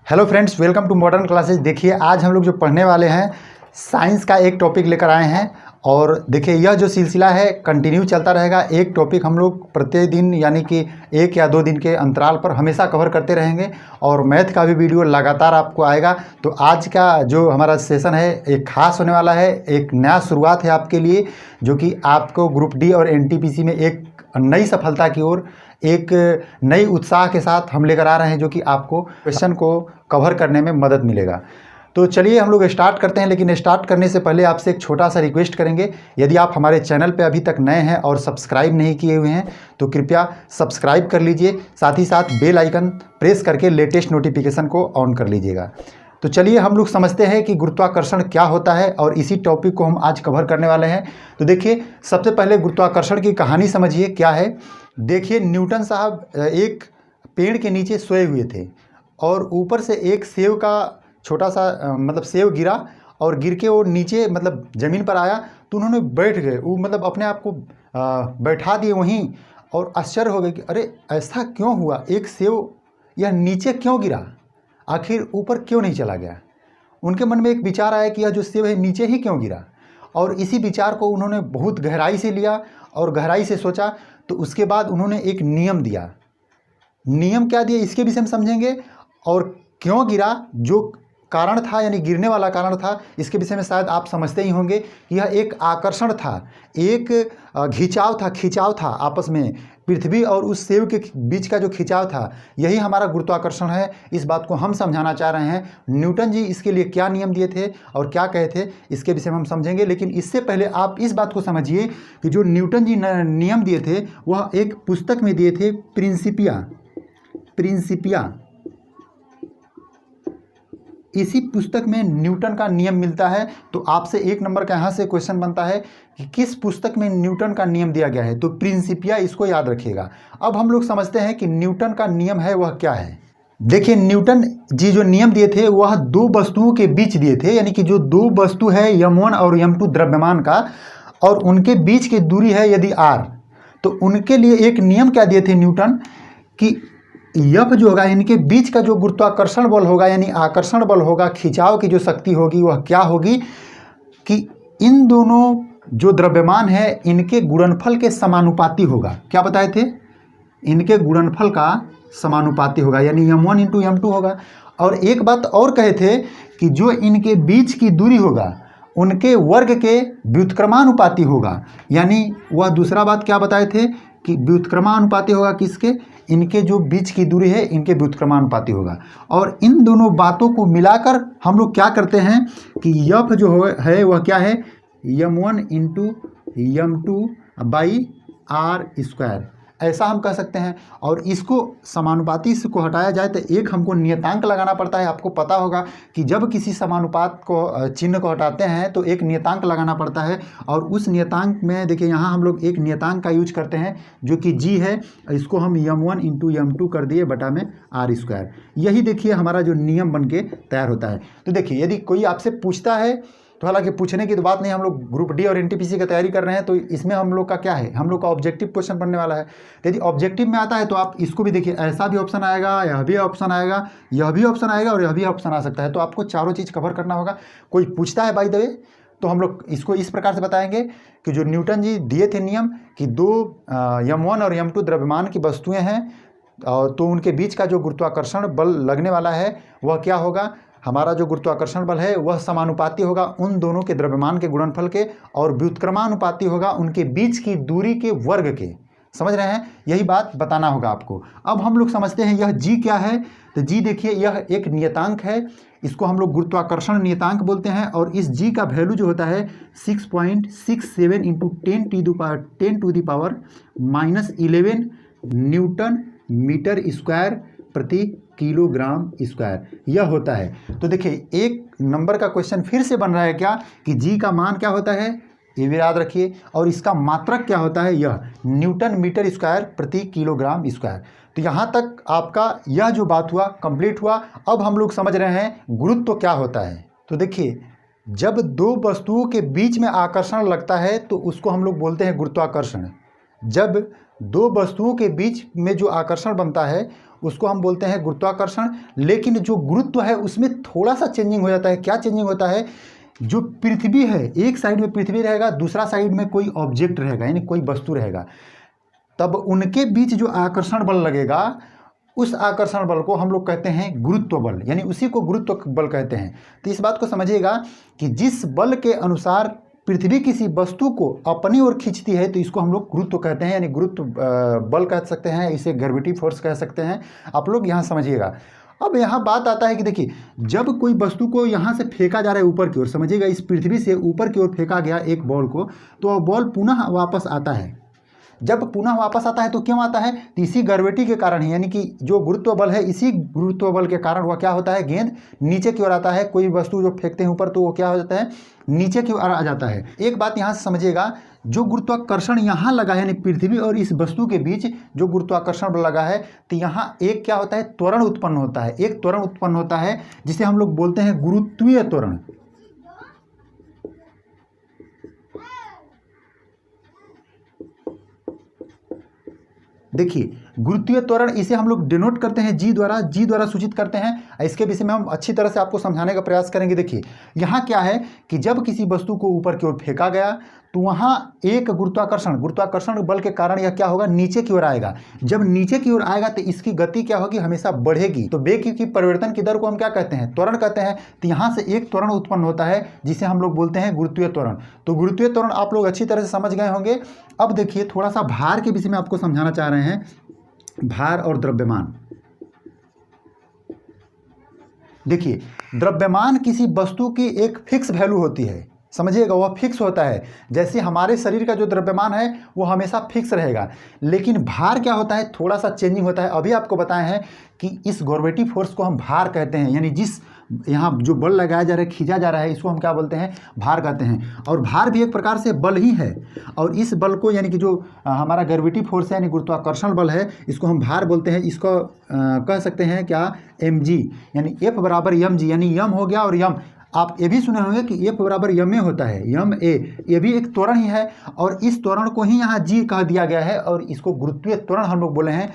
Hello friends, welcome to modern classes. देखिए, आज हम लोग जो पढ़ने वाले हैं साइंस का एक टॉपिक लेकर आए हैं। और देखिए, यह जो सिलसिला है कंटिन्यू चलता रहेगा। एक टॉपिक हम लोग प्रतिदिन यानी कि 1 या 2 दिन के अंतराल पर हमेशा कवर करते रहेंगे और मैथ का भी वीडियो लगातार आपको आएगा। तो आज का जो हमारा सेशन है एक खास होने वाला है, एक नया शुरुआत है आपके लिए, जो कि आपको ग्रुप डी और एनटीपीसी में एक नई सफलता की ओर एक नई उत्साह के साथ हम लेकर आ रहे हैं, जो कि आपको क्वेश्चन को कवर करने में मदद मिलेगा। तो चलिए हम लोग स्टार्ट करते हैं। लेकिन स्टार्ट करने से पहले आपसे एक छोटा सा रिक्वेस्ट करेंगे। यदि आप हमारे चैनल पे अभी तक नए हैं और सब्सक्राइब नहीं किए हुए हैं तो कृपया सब्सक्राइब कर लीजिए, साथ ही साथ बेल आइकन प्रेस करके लेटेस्ट नोटिफिकेशन को ऑन कर लीजिएगा। तो चलिए हम लोग समझते हैं कि गुरुत्वाकर्षण क्या होता है और इसी टॉपिक को हम आज कवर करने वाले हैं। तो देखिए, सबसे पहले गुरुत्वाकर्षण की कहानी समझिए क्या है। देखिए, न्यूटन साहब एक पेड़ के नीचे सोए हुए थे और ऊपर से एक सेब का छोटा सा मतलब सेब गिरा और गिर के वो नीचे मतलब ज़मीन पर आया। तो उन्होंने बैठ गए, वो मतलब अपने आप को बैठा दिए वहीं और आश्चर्य हो गए कि अरे ऐसा क्यों हुआ, एक सेब यह नीचे क्यों गिरा, आखिर ऊपर क्यों नहीं चला गया। उनके मन में एक विचार आया कि यह जो सेब है नीचे ही क्यों गिरा। और इसी विचार को उन्होंने बहुत गहराई से लिया और गहराई से सोचा। तो उसके बाद उन्होंने एक नियम दिया। नियम क्या दिया इसके विषय में समझेंगे, और क्यों गिरा, जो कारण था यानी गिरने वाला कारण था, इसके विषय में शायद आप समझते ही होंगे कि यह एक आकर्षण था, एक खिंचाव था आपस में। पृथ्वी और उस सेब के बीच का जो खिंचाव था, यही हमारा गुरुत्वाकर्षण है। इस बात को हम समझाना चाह रहे हैं। न्यूटन जी इसके लिए क्या नियम दिए थे और क्या कहे थे, इसके विषय में हम समझेंगे। लेकिन इससे पहले आप इस बात को समझिए कि जो न्यूटन जी नियम दिए थे वह एक पुस्तक में दिए थे, प्रिंसिपिया। इसी पुस्तक में न्यूटन का नियम मिलता है। तो आपसे 1 नंबर का यहाँ से क्वेश्चन बनता है कि किस पुस्तक में न्यूटन का नियम दिया गया है। तो प्रिंसिपिया, इसको याद रखिएगा। अब हम लोग समझते हैं कि न्यूटन का नियम है वह क्या है। देखिए, न्यूटन जी जो नियम दिए थे वह 2 वस्तुओं के बीच दिए थे, यानी कि जो 2 वस्तु है m1 और m2 द्रव्यमान का, और उनके बीच की दूरी है यदि r, तो उनके लिए एक नियम क्या दिए थे न्यूटन कि यफ जो होगा, इनके बीच का जो गुरुत्वाकर्षण बल होगा यानी आकर्षण बल होगा, खिंचाव की जो शक्ति होगी वह क्या होगी कि इन दोनों जो द्रव्यमान है इनके गुणनफल के समानुपाती होगा। क्या बताए थे, इनके गुणनफल का समानुपाती होगा, यानी m1 इंटू m2 होगा। और एक बात और कहे थे कि जो इनके बीच की दूरी होगा उनके वर्ग के व्युत्क्रमानुपाती होगा। यानी वह दूसरा बात क्या बताए थे कि व्युत्क्रमानुपाती होगा किसके, इनके जो बीच की दूरी है इनके व्युत्क्रमानुपाती होगा। और इन दोनों बातों को मिलाकर हम लोग क्या करते हैं कि यफ जो है वह क्या है, m1 into m2 by are square, ऐसा हम कह सकते हैं। और इसको समानुपाती से को हटाया जाए तो एक हमको नियतांक लगाना पड़ता है। आपको पता होगा कि जब किसी समानुपात को चिन्ह को हटाते हैं तो एक नियतांक लगाना पड़ता है। और उस नियतांक में देखिए, यहाँ हम लोग एक नियतांक का यूज करते हैं जो कि g है। इसको हम m1 इंटू m2 कर दिए बटा में आर स्क्वायर। यही देखिए हमारा जो नियम बन के तैयार होता है। तो देखिए, यदि कोई आपसे पूछता है तो हालांकि पूछने की तो बात नहीं, हम लोग ग्रुप डी और एनटीपीसी की तैयारी कर रहे हैं, तो इसमें हम लोग का क्या है, हम लोग का ऑब्जेक्टिव क्वेश्चन बनने वाला है। यदि ऑब्जेक्टिव में आता है तो आप इसको भी देखिए, ऐसा भी ऑप्शन आएगा, यह भी ऑप्शन आएगा, यह भी ऑप्शन आएगा और यह भी ऑप्शन आ सकता है। तो आपको चारों चीज़ कवर करना होगा। कोई पूछता है बाय द वे तो हम लोग इसको इस प्रकार से बताएंगे कि जो न्यूटन जी दिए थे नियम कि 2 m1 और m2 द्रव्यमान की वस्तुएँ हैं, तो उनके बीच का जो गुरुत्वाकर्षण बल लगने वाला है वह क्या होगा, हमारा जो गुरुत्वाकर्षण बल है वह समानुपाती होगा उन दोनों के द्रव्यमान के गुणनफल के, और व्युत्क्रमानुपाती होगा उनके बीच की दूरी के वर्ग के। समझ रहे हैं, यही बात बताना होगा आपको। अब हम लोग समझते हैं यह g क्या है। तो g देखिए, यह एक नियतांक है, इसको हम लोग गुरुत्वाकर्षण नियतांक बोलते हैं। और इस g का वैल्यू जो होता है 6.67 into 10 to the power -11 newton metre square प्रति किलोग्राम स्क्वायर यह होता है। तो देखिए, 1 नंबर का क्वेश्चन फिर से बन रहा है क्या कि g का मान क्या होता है, ये भी याद रखिए। और इसका मात्रक क्या होता है, यह न्यूटन मीटर स्क्वायर प्रति किलोग्राम स्क्वायर। तो यहाँ तक आपका यह जो बात हुआ कंप्लीट हुआ। अब हम लोग समझ रहे हैं गुरुत्व क्या होता है। तो देखिए, जब 2 वस्तुओं के बीच में आकर्षण लगता है तो उसको हम लोग बोलते हैं गुरुत्वाकर्षण। जब 2 वस्तुओं के बीच में जो आकर्षण बनता है उसको हम बोलते हैं गुरुत्वाकर्षण। लेकिन जो गुरुत्व है उसमें थोड़ा सा चेंजिंग हो जाता है। क्या चेंजिंग होता है? जो पृथ्वी है, एक साइड में पृथ्वी रहेगा, दूसरा साइड में कोई ऑब्जेक्ट रहेगा यानी कोई वस्तु रहेगा, तब उनके बीच जो आकर्षण बल लगेगा उस आकर्षण बल को हम लोग कहते हैं गुरुत्व बल, यानी उसी को गुरुत्व बल कहते हैं। तो इस बात को समझिएगा कि जिस बल के अनुसार पृथ्वी किसी वस्तु को अपनी ओर खींचती है तो इसको हम लोग गुरुत्व कहते हैं, यानी गुरुत्व बल कह सकते हैं, इसे ग्रेविटी फोर्स कह सकते हैं। आप लोग यहाँ समझिएगा। अब यहाँ बात आता है कि देखिए, जब कोई वस्तु को यहाँ से फेंका जा रहा है ऊपर की ओर, समझिएगा इस पृथ्वी से ऊपर की ओर फेंका गया एक बॉल को, तो वह बॉल पुनः वापस आता है। जब पुनः वापस आता है तो क्यों आता है? तो इसी ग्रेविटी के कारण ही, यानी कि जो गुरुत्व बल है, इसी गुरुत्व बल के कारण वह क्या होता है, गेंद नीचे की ओर आता है। कोई वस्तु जो फेंकते हैं ऊपर तो वो क्या हो जाता है, नीचे की ओर आ जाता है। एक बात यहाँ से समझिएगा, जो गुरुत्वाकर्षण यहाँ लगा है, यानी पृथ्वी और इस वस्तु के बीच जो गुरुत्वाकर्षण बल लगा है, तो यहाँ एक क्या होता है, त्वरण उत्पन्न होता है। एक त्वरण उत्पन्न होता है जिसे हम लोग बोलते हैं गुरुत्वीय त्वरण। देखिए, गुरुत्वीय त्वरण इसे हम लोग डिनोट करते हैं जी द्वारा सूचित करते हैं। इसके विषय में हम अच्छी तरह से आपको समझाने का प्रयास करेंगे। देखिए, यहाँ क्या है कि जब किसी वस्तु को ऊपर की ओर फेंका गया तो वहाँ एक गुरुत्वाकर्षण बल के कारण यह क्या होगा, नीचे की ओर आएगा। जब नीचे की ओर आएगा तो इसकी गति क्या होगी, हमेशा बढ़ेगी। तो वेग की परिवर्तन की दर को हम क्या कहते हैं, त्वरण कहते हैं। तो यहाँ से एक त्वरण उत्पन्न होता है जिसे हम लोग बोलते हैं गुरुत्वीय त्वरण। तो गुरुत्वीय त्वरण आप लोग अच्छी तरह से समझ गए होंगे। अब देखिए, थोड़ा सा भार के विषय में आपको समझाना चाह रहे हैं, भार और द्रव्यमान। देखिए, द्रव्यमान किसी वस्तु की एक फिक्स वैल्यू होती है, समझिएगा, वह फिक्स होता है। जैसे हमारे शरीर का जो द्रव्यमान है वो हमेशा फिक्स रहेगा, लेकिन भार क्या होता है, थोड़ा सा चेंजिंग होता है। अभी आपको बताए हैं कि इस ग्रेविटी फोर्स को हम भार कहते हैं, यानी जिस यहाँ जो बल लगाया जा रहा है, खींचा जा रहा है, इसको हम क्या बोलते हैं, भार कहते हैं। और भार भी एक प्रकार से बल ही है। और इस बल को, यानी कि जो हमारा ग्रेविटी फोर्स है, यानी गुरुत्वाकर्षण बल है, इसको हम भार बोलते हैं। इसको कह सकते हैं क्या, mg, यानी F बराबर mg, यानी यम हो गया। और यम आप ये भी सुने होंगे कि F बराबर यम ए होता है, यम ए, ये भी एक त्वरण ही है। और इस त्वरण को ही यहाँ g कह दिया गया है और इसको गुरुत्वीय त्वरण हम लोग बोले हैं।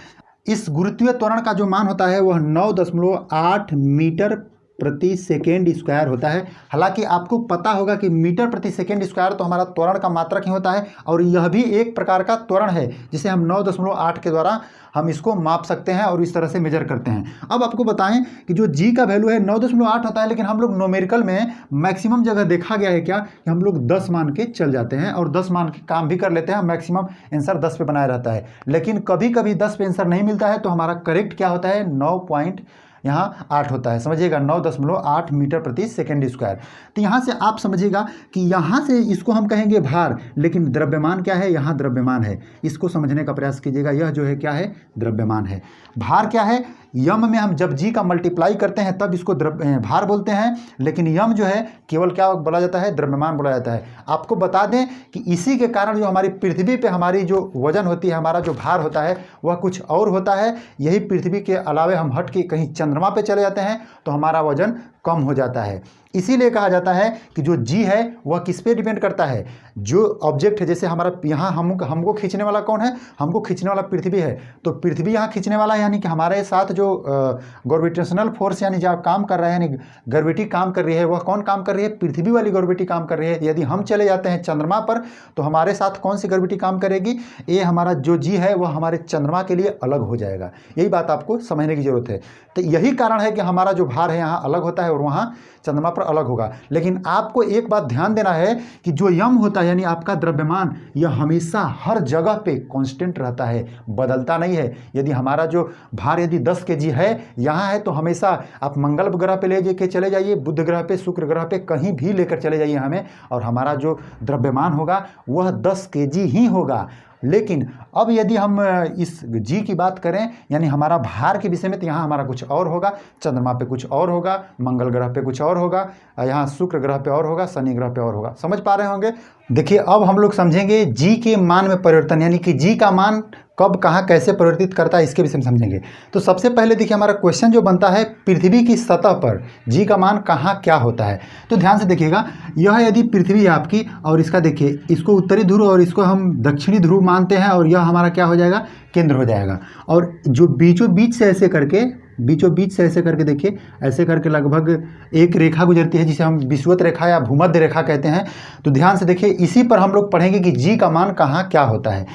इस गुरुत्वीय त्वरण का जो मान होता है वह 9.8 मीटर प्रति सेकेंड स्क्वायर होता है। हालांकि आपको पता होगा कि मीटर प्रति सेकेंड स्क्वायर तो हमारा त्वरण का मात्रक ही होता है, और यह भी एक प्रकार का त्वरण है जिसे हम 9.8 के द्वारा हम इसको माप सकते हैं और इस तरह से मेजर करते हैं। अब आपको बताएं कि जो जी का वैल्यू है 9.8 होता है, लेकिन हम लोग न्यूमेरिकल में मैक्सिमम जगह देखा गया है क्या, कि हम लोग 10 मान के चल जाते हैं और 10 मान के काम भी कर लेते हैं। मैक्सिमम आंसर 10 पे बनाया रहता है, लेकिन कभी कभी 10 पे आंसर नहीं मिलता है, तो हमारा करेक्ट क्या होता है, 9.8 होता है। समझिएगा, 9.8 मीटर प्रति सेकेंड स्क्वायर। तो यहाँ से आप समझिएगा कि यहाँ से इसको हम कहेंगे भार, लेकिन द्रव्यमान क्या है, यहाँ द्रव्यमान है। इसको समझने का प्रयास कीजिएगा, यह जो है क्या है, द्रव्यमान है। भार क्या है, यम में हम जब जी का मल्टीप्लाई करते हैं तब इसको भार बोलते हैं, लेकिन यम जो है केवल क्या बोला जाता है, द्रव्यमान बोला जाता है। आपको बता दें कि इसी के कारण जो हमारी पृथ्वी पे हमारी जो वजन होती है, हमारा जो भार होता है वह कुछ और होता है। यही पृथ्वी के अलावे हम हट के कहीं चंद्रमा पे चले जाते हैं तो हमारा वजन कम हो जाता है। इसीलिए कहा जाता है कि जो जी है वह किस पे डिपेंड करता है, जो ऑब्जेक्ट है। जैसे हमारा यहाँ हमको खींचने वाला कौन है, हमको खींचने वाला पृथ्वी है, तो पृथ्वी यहाँ खींचने वाला है, यानी कि हमारे साथ जो ग्रेविटेशनल फोर्स यानी जो काम कर रहा है, यानी ग्रेविटी काम कर रही है, वह कौन काम कर रही है, पृथ्वी वाली ग्रेविटी काम कर रही है। यदि हम चले जाते हैं चंद्रमा पर तो हमारे साथ कौन सी ग्रेविटी काम करेगी, ये हमारा जो जी है वह हमारे चंद्रमा के लिए अलग हो जाएगा। यही बात आपको समझने की जरूरत है। तो यही कारण है कि हमारा जो भार है यहाँ अलग होता है और वहाँ चंद्रमा पर अलग होगा। लेकिन आपको एक बात ध्यान देना है कि जो यम होता है, यानी आपका द्रव्यमान, यह हमेशा हर जगह पे कांस्टेंट रहता है, बदलता नहीं है। यदि हमारा जो भार यदि 10 kg है यहाँ है, तो हमेशा आप मंगल ग्रह पे ले के चले जाइए, बुध ग्रह पे, शुक्र ग्रह पे, कहीं भी लेकर चले जाइए हमें, और हमारा जो द्रव्यमान होगा वह 10 kg ही होगा। लेकिन अब यदि हम इस जी की बात करें, यानी हमारा भार के विषय में, तो यहाँ हमारा कुछ और होगा, चंद्रमा पे कुछ और होगा, मंगल ग्रह पे कुछ और होगा, यहाँ शुक्र ग्रह पे और होगा, शनि ग्रह पे और होगा। समझ पा रहे होंगे। देखिए, अब हम लोग समझेंगे जी के मान में परिवर्तन, यानी कि जी का मान कब कहाँ कैसे परिवर्तित करता है इसके विषय में समझेंगे। तो सबसे पहले देखिए हमारा क्वेश्चन जो बनता है, पृथ्वी की सतह पर जी का मान कहाँ क्या होता है। तो ध्यान से देखिएगा, यह यदि पृथ्वी है आपकी और इसका देखिए, इसको उत्तरी ध्रुव और इसको हम दक्षिणी ध्रुव मानते हैं और यह हमारा क्या हो जाएगा, केंद्र हो जाएगा। और जो बीचों बीच से ऐसे करके देखिए, ऐसे करके लगभग एक रेखा गुजरती है जिसे हम विषुवत रेखा या भूमध्य रेखा कहते हैं। तो ध्यान से देखिए, इसी पर हम लोग पढ़ेंगे कि जी का मान कहाँ क्या होता है।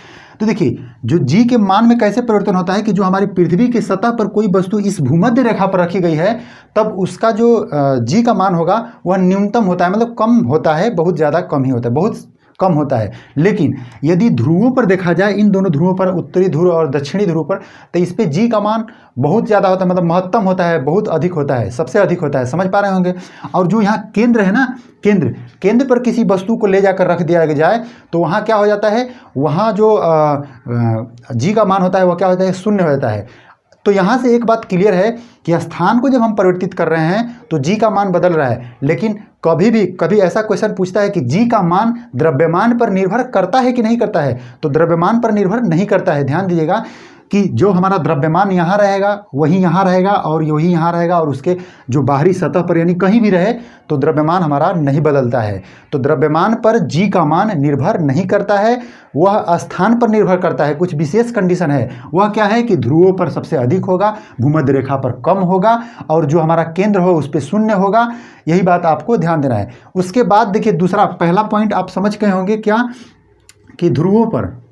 तो देखिए, जो जी के मान में कैसे परिवर्तन होता है कि जो हमारी पृथ्वी की सतह पर कोई वस्तु इस भूमध्य रेखा पर रखी गई है, तब उसका जो जी का मान होगा वह न्यूनतम होता है, मतलब कम होता है, बहुत ज़्यादा कम ही होता है, बहुत कम होता है। लेकिन यदि ध्रुवों पर देखा जाए, इन दोनों ध्रुवों पर, उत्तरी ध्रुव और दक्षिणी ध्रुव पर, तो इस पे जी का मान बहुत ज़्यादा होता है, मतलब महत्तम होता है, बहुत अधिक होता है, सबसे अधिक होता है। समझ पा रहे होंगे। और जो यहाँ केंद्र है ना, केंद्र पर किसी वस्तु को ले जाकर रख दिया जाए तो वहाँ क्या हो जाता है, वहाँ जो जी का मान होता है वह क्या होता है, शून्य हो जाता है। तो यहाँ से एक बात क्लियर है कि स्थान को जब हम परिवर्तित कर रहे हैं तो जी का मान बदल रहा है। लेकिन कभी ऐसा क्वेश्चन पूछता है कि जी का मान द्रव्यमान पर निर्भर करता है कि नहीं करता है, तो द्रव्यमान पर निर्भर नहीं करता है। ध्यान दीजिएगा कि जो हमारा द्रव्यमान यहाँ रहेगा वही यहाँ रहेगा और यही यहाँ रहेगा, और उसके जो बाहरी सतह पर यानी कहीं भी रहे तो द्रव्यमान हमारा नहीं बदलता है। तो द्रव्यमान पर जी का मान निर्भर नहीं करता है, वह स्थान पर निर्भर करता है। कुछ विशेष कंडीशन है, वह क्या है कि ध्रुवों पर सबसे अधिक होगा, भूमध्य रेखा पर कम होगा, और जो हमारा केंद्र हो उस पर शून्य होगा। यही बात आपको ध्यान देना है। उसके बाद देखिए दूसरा, पहला पॉइंट आप समझ गए होंगे क्या, कि ध्रुवों पर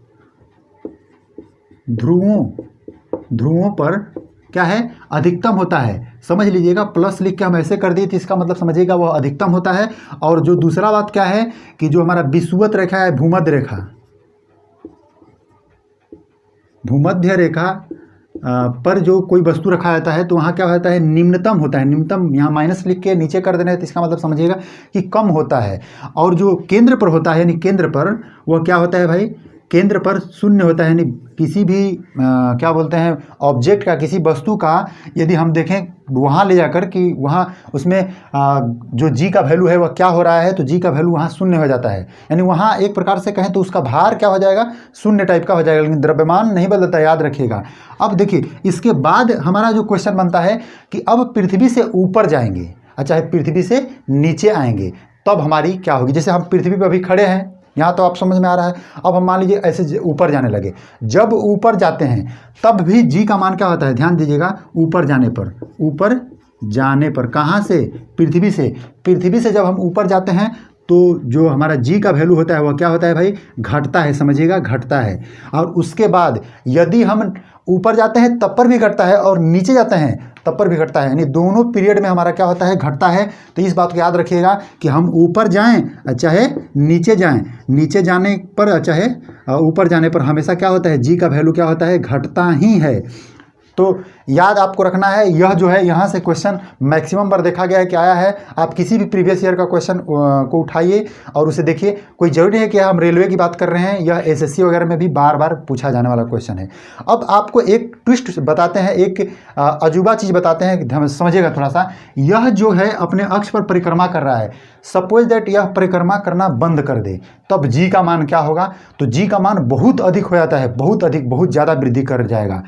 क्या है, अधिकतम होता है। समझ लीजिएगा, प्लस लिख के हम ऐसे कर दिए तो इसका मतलब समझिएगा वह अधिकतम होता है। और जो दूसरा बात क्या है कि जो हमारा विषुवत रेखा है, भूमध्य रेखा पर जो कोई वस्तु रखा जाता है तो वहाँ क्या होता है, निम्नतम होता है। निम्नतम यहाँ माइनस लिख के नीचे कर देना है तो इसका मतलब समझिएगा कि कम होता है। और जो केंद्र पर होता है, यानी केंद्र पर वह क्या होता है भाई, केंद्र पर शून्य होता है। यानी किसी भी क्या बोलते हैं, ऑब्जेक्ट का, किसी वस्तु का यदि हम देखें वहाँ ले जाकर कि वहाँ उसमें जो जी का वैल्यू है वह क्या हो रहा है, तो जी का वैल्यू वहाँ शून्य हो जाता है। यानी वहाँ एक प्रकार से कहें तो उसका भार क्या हो जाएगा, शून्य टाइप का हो जाएगा, लेकिन द्रव्यमान नहीं बदलता, याद रखिएगा। अब देखिए इसके बाद हमारा जो क्वेश्चन बनता है कि अब पृथ्वी से ऊपर जाएंगे, अच्छा है, पृथ्वी से नीचे आएंगे, तब हमारी क्या होगी। जैसे हम पृथ्वी पर अभी खड़े हैं, यहाँ तो आप समझ में आ रहा है। अब हम मान लीजिए ऐसे ऊपर जाने लगे, जब ऊपर जाते हैं तब भी जी का मान क्या होता है, ध्यान दीजिएगा, ऊपर जाने पर कहाँ से, पृथ्वी से जब हम ऊपर जाते हैं तो जो हमारा जी का वैल्यू होता है वह क्या होता है भाई, घटता है। समझिएगा, घटता है। और उसके बाद यदि हम ऊपर जाते हैं तब पर भी घटता है और नीचे जाते हैं तब पर भी घटता है, यानी दोनों पीरियड में हमारा क्या होता है, घटता है। तो इस बात को याद रखिएगा कि हम ऊपर जाएं चाहे नीचे जाएं, नीचे जाने पर चाहे ऊपर जाने पर हमेशा क्या होता है, जी का वैल्यू क्या होता है, घटता ही है। तो याद आपको रखना है, यह जो है यहाँ से क्वेश्चन मैक्सिमम बार देखा गया है कि आया है। आप किसी भी प्रीवियस ईयर का क्वेश्चन को उठाइए और उसे देखिए। कोई ज़रूरी है कि हम रेलवे की बात कर रहे हैं, यह एसएससी वगैरह में भी बार बार पूछा जाने वाला क्वेश्चन है। अब आपको एक ट्विस्ट बताते हैं, एक अजूबा चीज़ बताते हैं, समझिएगा थोड़ा सा। यह जो है अपने अक्ष पर परिक्रमा कर रहा है, सपोज दैट यह परिक्रमा करना बंद कर दे, तब जी का मान क्या होगा, तो जी का मान बहुत अधिक हो जाता है, बहुत अधिक, बहुत ज़्यादा वृद्धि कर जाएगा।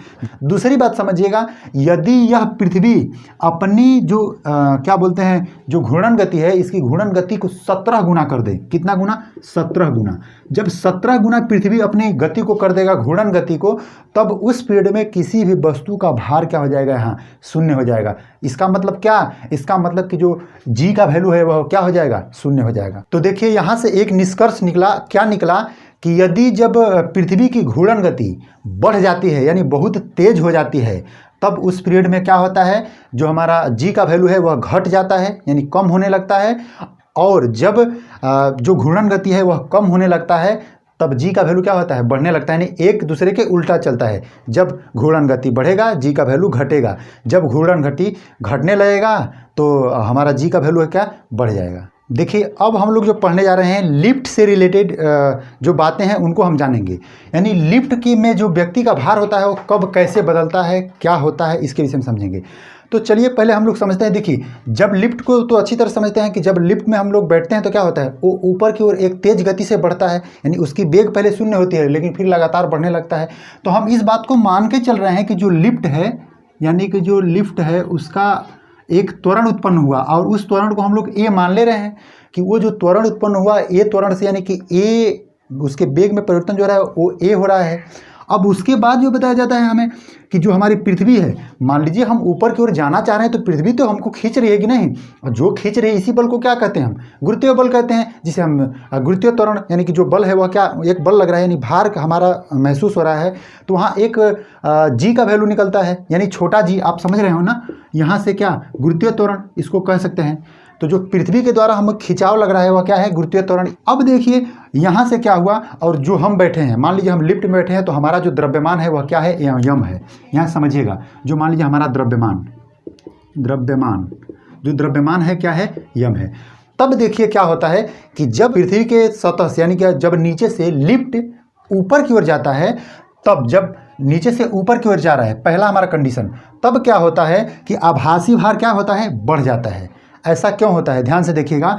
दूसरी बात समझिएगा, यदि यह पृथ्वी अपनी जो क्या बोलते हैं, जो घूर्णन गति है, इसकी घूर्णन गति को 17 गुना कर दे। कितना गुना, 17 गुना। जब 17 गुना पृथ्वी अपनी गति को कर देगा, घूर्णन गति को, तब उस पीरियड में किसी भी वस्तु का भार क्या हो जाएगा, यहाँ शून्य हो जाएगा। इसका मतलब क्या, इसका मतलब कि जो जी का वैल्यू है वह क्या हो जाएगा, शून्य हो जाएगा। तो देखिए यहाँ से एक निष्कर्ष निकला, क्या निकला कि यदि जब पृथ्वी की घूर्णन गति बढ़ जाती है, यानी बहुत तेज हो जाती है, तब उस पीरियड में क्या होता है, जो हमारा जी का वैल्यू है वह घट जाता है, यानी कम होने लगता है। और जब जो घूर्णन गति है वह कम होने लगता है, तब जी का वैल्यू क्या होता है, बढ़ने लगता है। यानी एक दूसरे के उल्टा चलता है। जब घूर्णन गति बढ़ेगा, जी का वैल्यू घटेगा। जब घूर्णन गति घटने लगेगा तो हमारा जी का वैल्यू है क्या, बढ़ जाएगा। देखिए अब हम लोग जो पढ़ने जा रहे हैं, लिफ्ट से रिलेटेड जो बातें हैं उनको हम जानेंगे। यानी लिफ्ट की में जो व्यक्ति का भार होता है वो कब कैसे बदलता है, क्या होता है, इसके विषय में समझेंगे। तो चलिए पहले हम लोग समझते हैं। देखिए, जब लिफ्ट को तो अच्छी तरह समझते हैं कि जब लिफ्ट में हम लोग बैठते हैं तो क्या होता है, वो ऊपर की ओर एक तेज गति से बढ़ता है, यानी उसकी वेग पहले शून्य होती है लेकिन फिर लगातार बढ़ने लगता है। तो हम इस बात को मान के चल रहे हैं कि जो लिफ्ट है, यानी कि जो लिफ्ट है उसका एक त्वरण उत्पन्न हुआ, और उस त्वरण को हम लोग ए मान ले रहे हैं कि वो जो त्वरण उत्पन्न हुआ ए त्वरण से, यानी कि ए उसके वेग में परिवर्तन जो हो रहा है वो ए हो रहा है। अब उसके बाद जो बताया जाता है हमें कि जो हमारी पृथ्वी है, मान लीजिए हम ऊपर की ओर जाना चाह रहे हैं तो पृथ्वी तो हमको खींच रही है कि नहीं, और जो खींच रही है इसी बल को क्या कहते हैं, हम गुरुत्वीय बल कहते हैं, जिसे हम गुरुत्वीय त्वरण, यानी कि जो बल है वह क्या, एक बल लग रहा है, यानी भार हमारा महसूस हो रहा है। तो वहाँ एक जी का वैल्यू निकलता है, यानी छोटा जी, आप समझ रहे हो ना, यहाँ से क्या गुरुत्वीय त्वरण इसको कह सकते हैं। तो जो पृथ्वी के द्वारा हमें खिंचाव लग रहा है वह क्या है, गुरुत्वीय त्वरण। अब देखिए यहाँ से क्या हुआ, और जो हम बैठे हैं, मान लीजिए हम लिफ्ट में बैठे हैं, तो हमारा जो द्रव्यमान है वह क्या है, यम है। यहाँ समझिएगा, जो मान लीजिए हमारा द्रव्यमान जो द्रव्यमान है क्या है, यम है। तब देखिए क्या होता है कि जब पृथ्वी के सतह से, यानी कि जब नीचे से लिफ्ट ऊपर की ओर जाता है, तब जब नीचे से ऊपर की ओर जा रहा है, पहला हमारा कंडीशन, तब क्या होता है कि आभासी भार क्या होता है, बढ़ जाता है। ऐसा क्यों होता है, ध्यान से देखिएगा।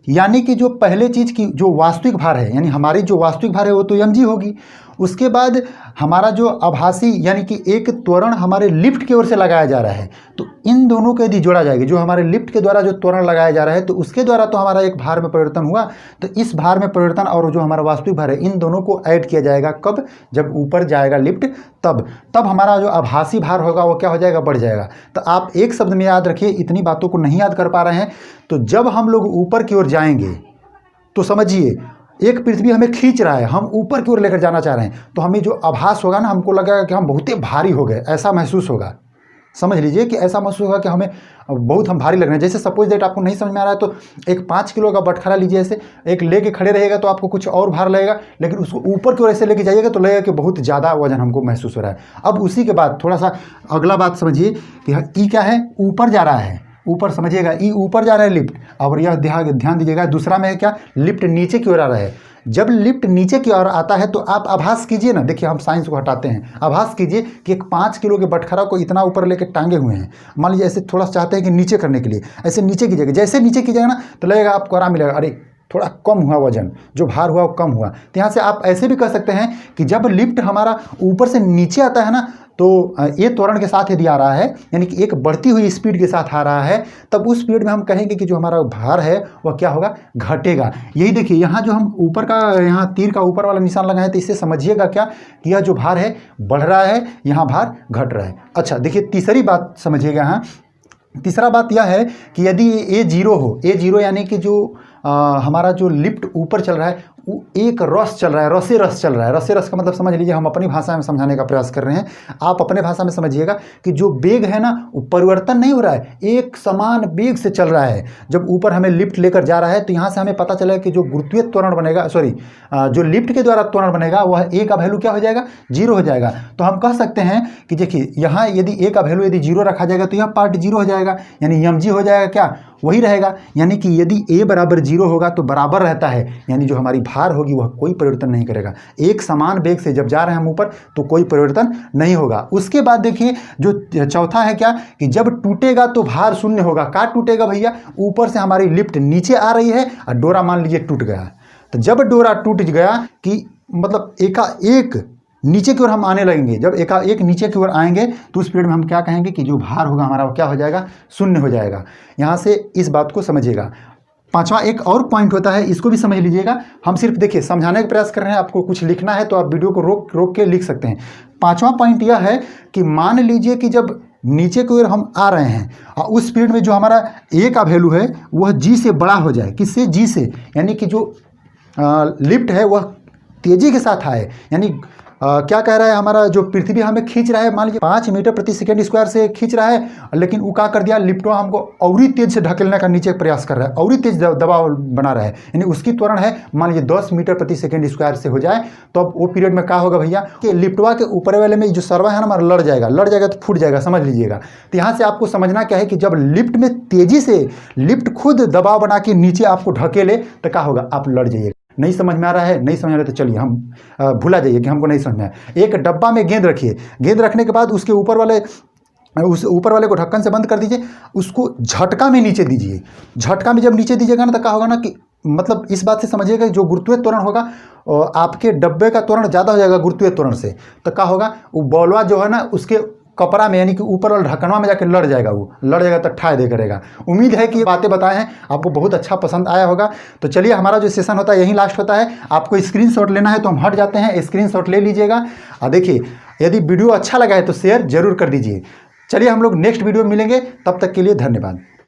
यानी कि जो पहले चीज़ की जो वास्तविक भार है, यानी हमारी जो वास्तविक भार है वो तो mg होगी। उसके बाद हमारा जो आभासी, यानी कि एक त्वरण हमारे लिफ्ट की ओर से लगाया जा रहा है, तो इन दोनों को यदि जोड़ा जाएगा, जो हमारे लिफ्ट के द्वारा जो त्वरण लगाया जा रहा है तो उसके द्वारा तो हमारा एक भार में परिवर्तन हुआ, तो इस भार में परिवर्तन और जो हमारा वास्तविक भार है, इन दोनों को ऐड किया जाएगा। कब, जब ऊपर जाएगा लिफ्ट, तब हमारा जो आभासी भार होगा वो क्या हो जाएगा, बढ़ जाएगा। तो आप एक शब्द में याद रखिए, इतनी बातों को नहीं याद कर पा रहे हैं तो जब हम लोग ऊपर की ओर जाएंगे तो समझिए एक पृथ्वी हमें खींच रहा है, हम ऊपर की ओर लेकर जाना चाह रहे हैं, तो हमें जो आभास होगा ना, हमको लगेगा कि हम बहुत ही भारी हो गए, ऐसा महसूस होगा। समझ लीजिए कि ऐसा महसूस होगा कि हमें बहुत हम भारी लग रहे हैं। जैसे सपोज दैट आपको नहीं समझ में आ रहा है तो एक 5 किलो का बटखरा लीजिए, ऐसे एक लेके खड़े रहेगा तो आपको कुछ और भार लगेगा, लेकिन उसको ऊपर की ओर ऐसे लेके जाइएगा तो लगेगा कि बहुत ध्यादा वजन हमको महसूस हो रहा है। अब उसी के बाद थोड़ा सा अगला बात समझिए कि ई क्या है, ऊपर जा रहा है, ऊपर समझिएगा, ई ऊपर जा रहा है लिफ्ट, और यह ध्यान दीजिएगा। दूसरा में है क्या, लिफ्ट नीचे की ओर आ रहा है। जब लिफ्ट नीचे की ओर आता है तो आप आभास कीजिए ना, देखिए हम साइंस को हटाते हैं, आभास कीजिए कि एक 5 किलो के बटखरा को इतना ऊपर लेके टांगे हुए हैं। मान लीजिए ऐसे थोड़ा सा चाहते हैं कि नीचे करने के लिए, ऐसे नीचे कीजिएगा, जैसे नीचे कीजिएगा ना तो लगेगा आपको आराम मिलेगा, अरे थोड़ा कम हुआ, वजन जो भार हुआ वो कम हुआ। तो यहाँ से आप ऐसे भी कर सकते हैं कि जब लिफ्ट हमारा ऊपर से नीचे आता है ना, तो ये त्वरण के साथ यदि आ रहा है, यानी कि एक बढ़ती हुई स्पीड के साथ आ रहा है, तब उस स्पीड में हम कहेंगे कि जो हमारा भार है वह क्या होगा, घटेगा। यही देखिए यहाँ जो हम ऊपर का, यहाँ तीर का ऊपर वाला निशान लगाए तो इससे समझिएगा क्या कि यह जो भार है बढ़ रहा है, यहाँ भार घट रहा है। अच्छा देखिए तीसरी बात समझिएगा यहाँ, तीसरा बात यह है कि यदि ए जीरो हो, ए जीरो यानी कि जो हमारा जो लिफ्ट ऊपर चल रहा है वो एक रस चल रहा है, रसे रस चल रहा है। रसे रस का मतलब समझ लीजिए, हम अपनी भाषा में समझाने का प्रयास कर रहे हैं, आप अपने भाषा में समझिएगा कि जो वेग है ना वो परिवर्तन नहीं हो रहा है, एक समान वेग से चल रहा है। जब ऊपर हमें लिफ्ट लेकर जा रहा है तो यहाँ से हमें पता चला कि जो गुरुत्वीय त्वरण बनेगा, जो लिफ्ट के द्वारा त्वरण बनेगा वह ए का वैल्यू क्या हो जाएगा, जीरो हो जाएगा। तो हम कह सकते हैं कि देखिए यहाँ यदि ए का वैल्यू यदि जीरो रखा जाएगा तो यह पार्ट जीरो हो जाएगा, यानी mg हो जाएगा क्या, वही रहेगा। यानी कि यदि a बराबर जीरो होगा तो बराबर रहता है, यानी जो हमारी भार होगी वह कोई परिवर्तन नहीं करेगा। एक समान वेग से जब जा रहे हैं हम ऊपर तो कोई परिवर्तन नहीं होगा। उसके बाद देखिए जो चौथा है क्या कि जब टूटेगा तो भार शून्य होगा। क्या टूटेगा भैया, ऊपर से हमारी लिफ्ट नीचे आ रही है और डोरा मान लीजिए टूट गया, तो जब डोरा टूट गया कि मतलब एकाएक नीचे की ओर हम आने लगेंगे, जब एकाएक नीचे की ओर आएंगे तो उस पीरियड में हम क्या कहेंगे कि जो भार होगा हमारा वो क्या हो जाएगा, शून्य हो जाएगा। यहाँ से इस बात को समझिएगा। पांचवा एक और पॉइंट होता है, इसको भी समझ लीजिएगा। हम सिर्फ देखिए समझाने का प्रयास कर रहे हैं, आपको कुछ लिखना है तो आप वीडियो को रोक के लिख सकते हैं। पांचवा पॉइंट यह है कि मान लीजिए कि जब नीचे की ओर हम आ रहे हैं और उस स्पीड में जो हमारा ए का वैल्यू है वह जी से बड़ा हो जाए। किससे, जी से, यानी कि जो लिफ्ट है वह तेजी के साथ आए। यानी क्या कह रहा है, हमारा जो पृथ्वी हमें खींच रहा है, मान लीजिए 5 मीटर प्रति सेकंड स्क्वायर से खींच रहा है, लेकिन वो क्या कर दिया, लिफ्टवा हमको और तेज से ढकेलने का नीचे प्रयास कर रहा है, और तेज दबाव बना रहा है। यानी उसकी त्वरण है मान लीजिए 10 मीटर प्रति सेकंड स्क्वायर से हो जाए, तो अब वो पीरियड में क्या होगा भैया कि लिफ्टवा के ऊपर वाले में जो सर्वा है ना हमारा लड़ जाएगा तो फूट जाएगा, समझ लीजिएगा। तो यहाँ से आपको समझना क्या है कि जब लिफ्ट में तेजी से लिफ्ट खुद दबाव बना के नीचे आपको ढकेले तो क्या होगा, आप लड़ जाइएगा। नहीं समझ में आ रहा है, नहीं समझ आ रहा है तो चलिए हम भुला जाइए कि हमको नहीं समझ में आया। एक डब्बा में गेंद रखिए, गेंद रखने के बाद उसके ऊपर वाले उस ऊपर वाले को ढक्कन से बंद कर दीजिए, उसको झटका में नीचे दीजिए। झटका में जब नीचे दीजिएगा ना तो क्या होगा ना कि मतलब इस बात से समझिएगा जो गुरुत्वीय त्वरण होगा आपके डब्बे का त्वरण ज़्यादा हो जाएगा गुरुत्वीय त्वरण से, तो क्या होगा वो बॉलवा जो है ना उसके कपड़ा में यानी कि ऊपर वाला ढक्कनवा में जाकर लड़ जाएगा, वो लड़ जाएगा तो ठाए दे करेगा। उम्मीद है कि ये बातें बताए हैं आपको बहुत अच्छा पसंद आया होगा। तो चलिए हमारा जो सेशन होता है यहीं लास्ट होता है। आपको स्क्रीनशॉट लेना है तो हम हट जाते हैं, स्क्रीनशॉट ले लीजिएगा। देखिए यदि वीडियो अच्छा लगा है तो शेयर जरूर कर दीजिए। चलिए हम लोग नेक्स्ट वीडियो में मिलेंगे, तब तक के लिए धन्यवाद।